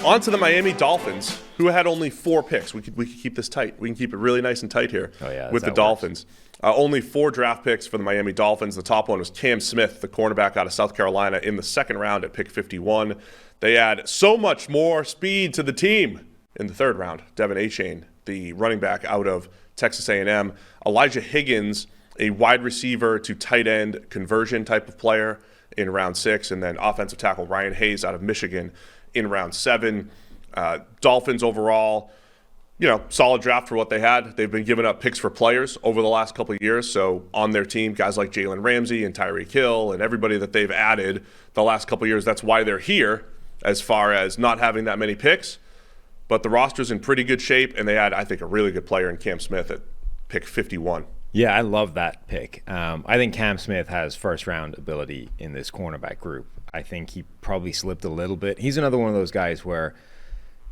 On to the Miami Dolphins, who had only 4 picks. We could keep this tight. We can keep it really nice and tight here with the Dolphins. Only 4 draft picks for the Miami Dolphins. The top one was Cam Smith, the cornerback out of South Carolina, in the second round at pick 51. They add so much more speed to the team in the third round. Devin Achane, the running back out of Texas A&M. Elijah Higgins, a wide receiver to tight end conversion type of player in round 6. And then offensive tackle Ryan Hayes out of Michigan in round 7. Dolphins overall, solid draft for what they had. They've been giving up picks for players over the last couple of years. So on their team, guys like Jalen Ramsey and Tyreek Hill and everybody that they've added the last couple of years, that's why they're here as far as not having that many picks. But the roster's in pretty good shape, and they had, I think, a really good player in Cam Smith at pick 51. Yeah, I love that pick. I think Cam Smith has first-round ability in this cornerback group. I think he probably slipped a little bit. He's another one of those guys where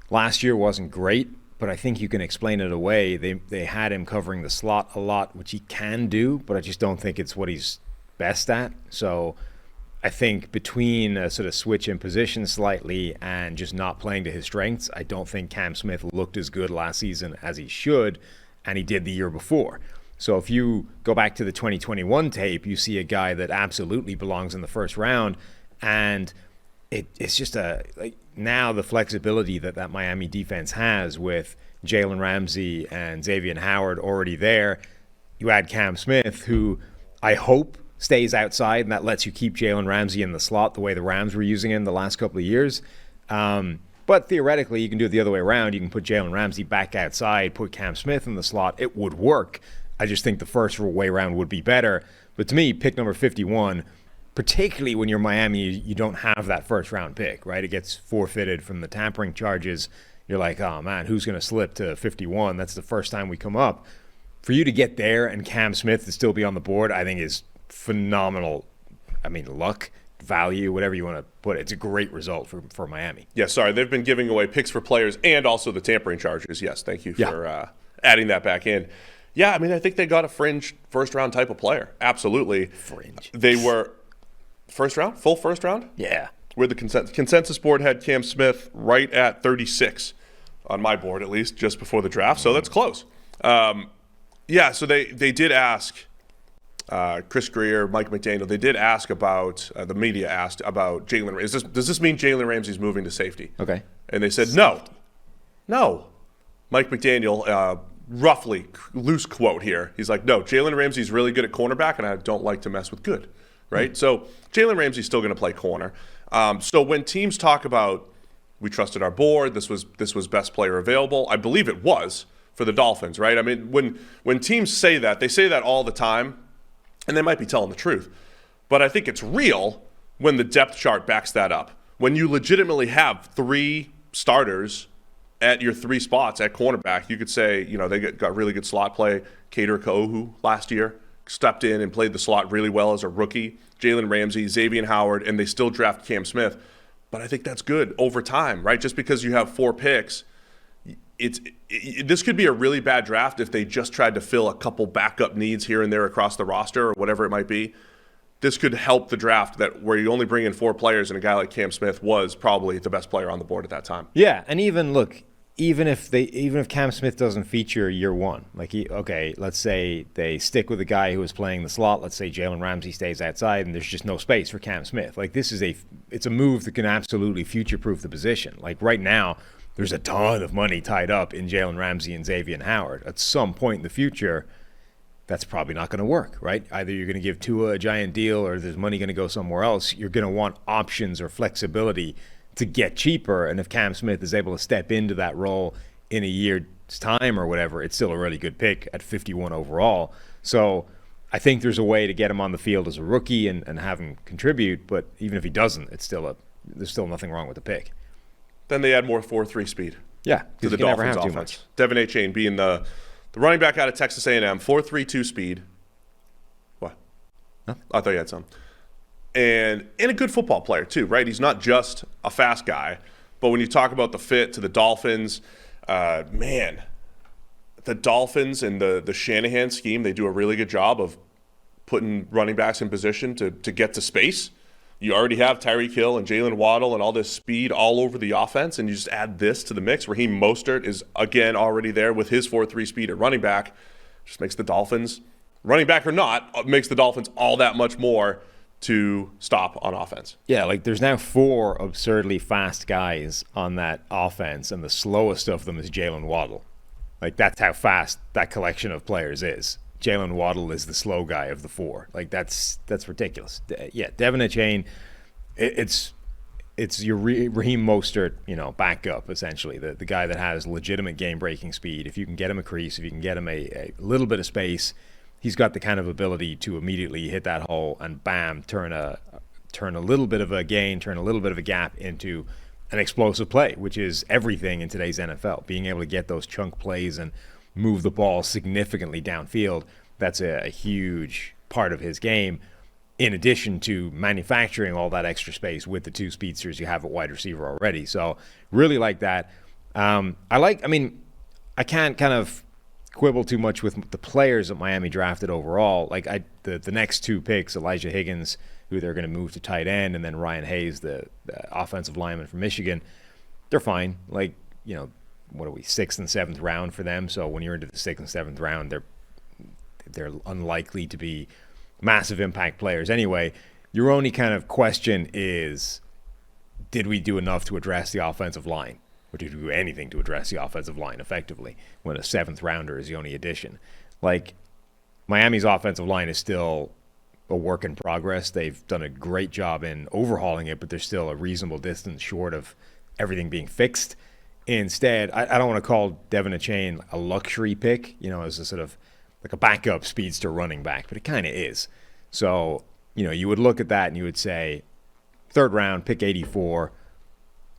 last year wasn't great, but I think you can explain it away. They had him covering the slot a lot, which he can do, but I just don't think it's what he's best at. So I think between a sort of switch in position slightly and just not playing to his strengths, I don't think Cam Smith looked as good last season as he should, and he did the year before. So if you go back to the 2021 tape, you see a guy that absolutely belongs in the first round. And it's just now the flexibility that Miami defense has with Jalen Ramsey and Xavier Howard already there. You add Cam Smith, who I hope stays outside, and that lets you keep Jalen Ramsey in the slot the way the Rams were using him the last couple of years. But theoretically, you can do it the other way around. You can put Jalen Ramsey back outside, put Cam Smith in the slot. It would work. I just think the first way around would be better. But to me, pick number 51, particularly when you're Miami, you don't have that first-round pick, right? It gets forfeited from the tampering charges. You're like, oh, man, who's going to slip to 51? That's the first time we come up. For you to get there and Cam Smith to still be on the board, I think is phenomenal. I mean, luck, value, whatever you want to put it. It's a great result for Miami. Yeah, sorry. They've been giving away picks for players and also the tampering charges. Yes, thank you for adding that back in. Yeah, I mean, I think they got a fringe first-round type of player. Absolutely. Fringe. They were first round? Full first round? Yeah. Where the consensus board had Cam Smith right at 36 on my board, at least, just before the draft. So that's close. So they did ask Chris Greer, Mike McDaniel, they did ask about, the media asked about Jalen Ramsey. Does this mean Jalen Ramsey's moving to safety? Okay. And they said, no. Mike McDaniel, roughly, loose quote here. He's like, no, Jalen Ramsey's really good at cornerback, and I don't like to mess with good, right? So Jalen Ramsey's still going to play corner. So when teams talk about, we trusted our board, this was best player available, I believe it was for the Dolphins, right? I mean, when teams say that, they say that all the time, and they might be telling the truth. But I think it's real when the depth chart backs that up. When you legitimately have 3 starters at your 3 spots at cornerback, you could say, they got really good slot play. Kader Kauhu last year stepped in and played the slot really well as a rookie. Jalen Ramsey, Xavier Howard, and they still draft Cam Smith. But I think that's good over time, right? Just because you have 4 picks, this could be a really bad draft if they just tried to fill a couple backup needs here and there across the roster or whatever it might be. This could help the draft where you only bring in 4 players, and a guy like Cam Smith was probably the best player on the board at that time. Yeah, and even if Cam Smith doesn't feature year 1, let's say they stick with a guy who was playing the slot. Let's say Jalen Ramsey stays outside, and there's just no space for Cam Smith. It's a move that can absolutely future-proof the position. Like right now, there's a ton of money tied up in Jalen Ramsey and Xavier Howard. At some point in the future, that's probably not going to work, right? Either you're going to give Tua a giant deal, or there's money going to go somewhere else. You're going to want options or flexibility to get cheaper, and if Cam Smith is able to step into that role in a year's time or whatever, it's still a really good pick at 51 overall. So I think there's a way to get him on the field as a rookie and have him contribute, but even if he doesn't, there's still nothing wrong with the pick. Then they add more 4-3 speed. Yeah, to the Dolphins offense. Devin Achane being the running back out of Texas A&M, 4.32 speed. What? Nothing. I thought you had some. And a good football player too, right? He's not just a fast guy, but when you talk about the fit to the Dolphins, the Dolphins and the Shanahan scheme, they do a really good job of putting running backs in position to get to space. you already have Tyreek Hill and Jalen Waddle and all this speed all over the offense, and you just add this to the mix. Raheem Mostert is, again, already there with his 4.3 speed at running back. Just makes the Dolphins, running back or not, makes the Dolphins all that much more to stop on offense. Yeah, like there's now 4 absurdly fast guys on that offense, and the slowest of them is Jalen Waddle. Like, that's how fast that collection of players is. Jalen Waddle is the slow guy of the 4. Like, that's ridiculous. Yeah, Devin Achane, it's your Raheem Mostert, backup, essentially. The guy that has legitimate game-breaking speed. If you can get him a crease, if you can get him a little bit of space, he's got the kind of ability to immediately hit that hole and, bam, turn a little bit of a gain, turn a little bit of a gap into an explosive play, which is everything in today's NFL. Being able to get those chunk plays and move the ball significantly downfield, that's a huge part of his game, in addition to manufacturing all that extra space with the 2 speedsters you have at wide receiver already. So really like that. I can't kind of quibble too much with the players that Miami drafted overall. Like the next 2 picks, Elijah Higgins, who they're going to move to tight end, and then Ryan Hayes, the offensive lineman from Michigan, they're fine. Like, what are we, 6th and 7th round for them? So when you're into the 6th and 7th round, they're unlikely to be massive impact players anyway. Your only kind of question is, did we do enough to address the offensive line? Or did we do anything to address the offensive line effectively when a 7th rounder is the only addition? Like, Miami's offensive line is still a work in progress. They've done a great job in overhauling it, but they're still a reasonable distance short of everything being fixed. Instead, I don't want to call Devin Achane a luxury pick, as a sort of like a backup speedster running back, but it kind of is. So, you would look at that and you would say, 3rd round, pick 84,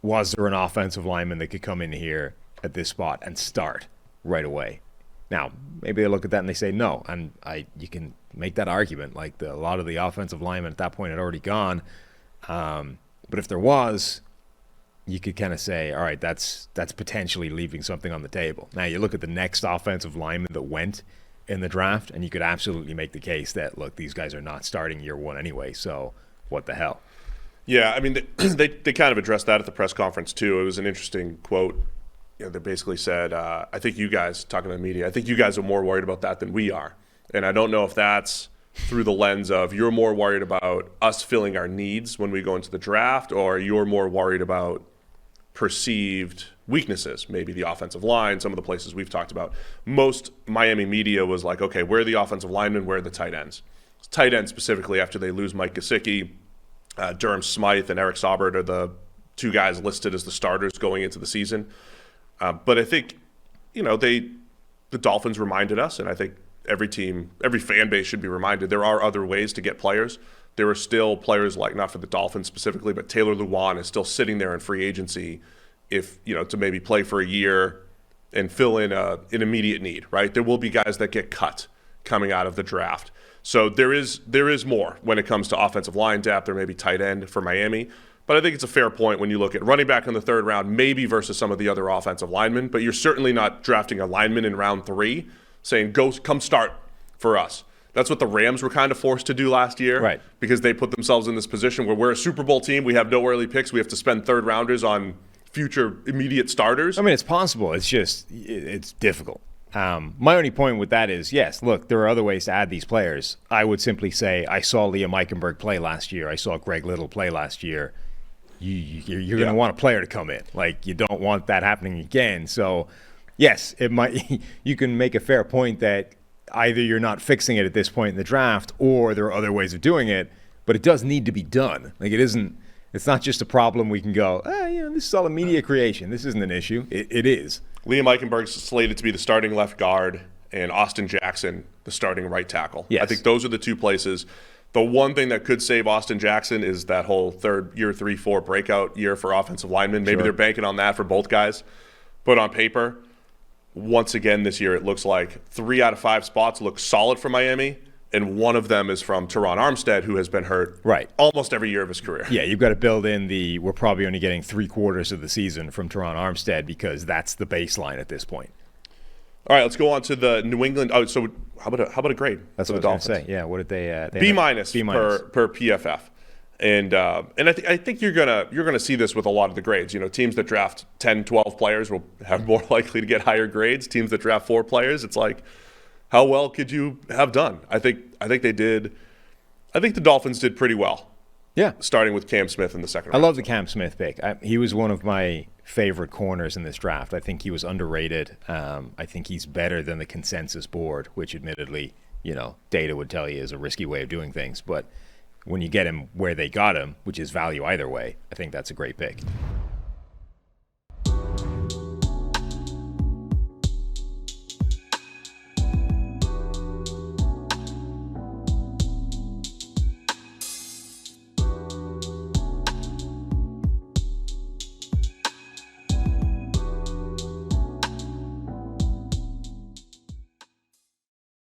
was there an offensive lineman that could come in here at this spot and start right away? Now, maybe they look at that and they say no, and you can make that argument. Like, a lot of the offensive linemen at that point had already gone. But if there was, you could kind of say, all right, that's potentially leaving something on the table. Now, you look at the next offensive lineman that went in the draft, and you could absolutely make the case that, look, these guys are not starting year 1 anyway, so what the hell? Yeah, I mean, they kind of addressed that at the press conference, too. It was an interesting quote. They basically said, I think you guys, talking to the media, I think you guys are more worried about that than we are. And I don't know if that's through the lens of you're more worried about us filling our needs when we go into the draft, or you're more worried about perceived weaknesses, maybe the offensive line, some of the places we've talked about. Most Miami media was like, okay, where are the offensive linemen, where are the tight ends? Tight ends specifically, after they lose Mike Gesicki, Durham Smythe and Eric Saubert are the 2 guys listed as the starters going into the season. But I think, the Dolphins reminded us, and I think every team, every fan base should be reminded, there are other ways to get players. There are still players like, not for the Dolphins specifically, but Taylor Lewan is still sitting there in free agency to maybe play for a year and fill in an immediate need, right? There will be guys that get cut coming out of the draft. So there is more when it comes to offensive line depth or maybe tight end for Miami. But I think it's a fair point when you look at running back in the 3rd round, maybe versus some of the other offensive linemen, but you're certainly not drafting a lineman in round 3 saying, come start for us. That's what the Rams were kind of forced to do last year, right? Because they put themselves in this position where we're a Super Bowl team. We have no early picks. We have to spend 3rd rounders on future immediate starters. I mean, it's possible. It's just, it's difficult. My only point with that is, yes, look, there are other ways to add these players. I would simply say, I saw Liam Eichenberg play last year. I saw Greg Little play last year. You're going to want a player to come in. Like, you don't want that happening again. So, yes, it might. You can make a fair point that either you're not fixing it at this point in the draft, or there are other ways of doing it. But it does need to be done. Like, it's not just a problem we can go, this is all a media creation. This isn't an issue. It is. Liam Eichenberg's slated to be the starting left guard, and Austin Jackson the starting right tackle. Yes. I think those are the 2 places. The one thing that could save Austin Jackson is that whole year 3, 4 breakout year for offensive linemen. Maybe they're banking on that for both guys. But on paper, once again this year, it looks like 3 out of 5 spots look solid for Miami, and one of them is from Teron Armstead, who has been hurt almost every year of his career. Yeah, you've got to build in we're probably only getting 3/4 of the season from Teron Armstead, because that's the baseline at this point. All right, let's go on to the New England. Oh, so how about a grade? That's for what the I was Dolphins? going to say. Yeah, what did they B- per PFF. I think you're gonna see this with a lot of the grades. Teams that draft 10, 12 players will have more likely to get higher grades. Teams that draft 4 players, it's like, how well could you have done? I think they did. I think the Dolphins did pretty well. Yeah. Starting with Cam Smith in the second I round. love the Cam Smith pick. He was one of my favorite corners in this draft. I think he was underrated. I think he's better than the consensus board, which admittedly, data would tell you is a risky way of doing things. But when you get him where they got him, which is value either way, I think that's a great pick.